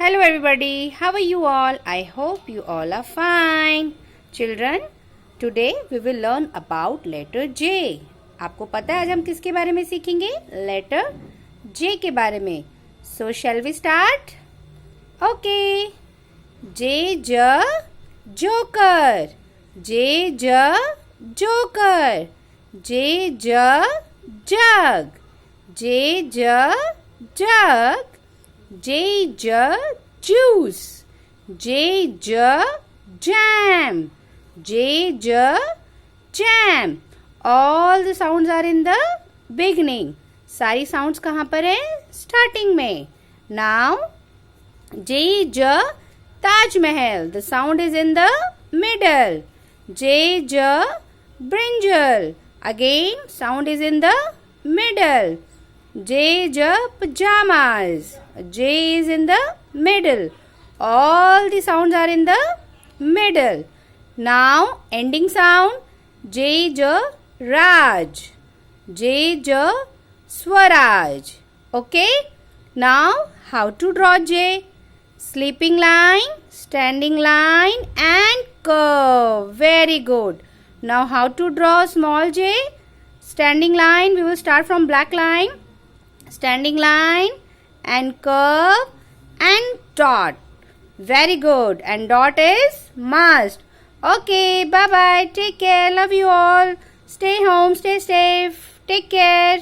Hello everybody, how are you all? I hope you all are fine. Children, today we will learn about letter J. आपको पता है आज हम किसके बारे में सीखेंगे? लेटर J के बारे में. So shall we start? Okay. J J Joker. J J Joker. J J Jug. J J Jug. J J juice. J J jam. J J jam. All the sounds are in the beginning. सारी sounds कहाँ पर है? Starting में. Now J J Taj Mahal. The sound is in the middle. J J brinjal. Again sound is in the middle. J J pajamas. J is in the middle. All the sounds are in the middle. Now ending sound J J Raj. J J Swaraj. Okay. Now how to draw J? Sleeping line, standing line and curve. Very good. Now how to draw small j? Standing line, we will start from black line. Standing line and curve and dot. Very good. And dot is must. Okay, bye bye. Take care. Love you all. Stay home. Stay safe. Take care.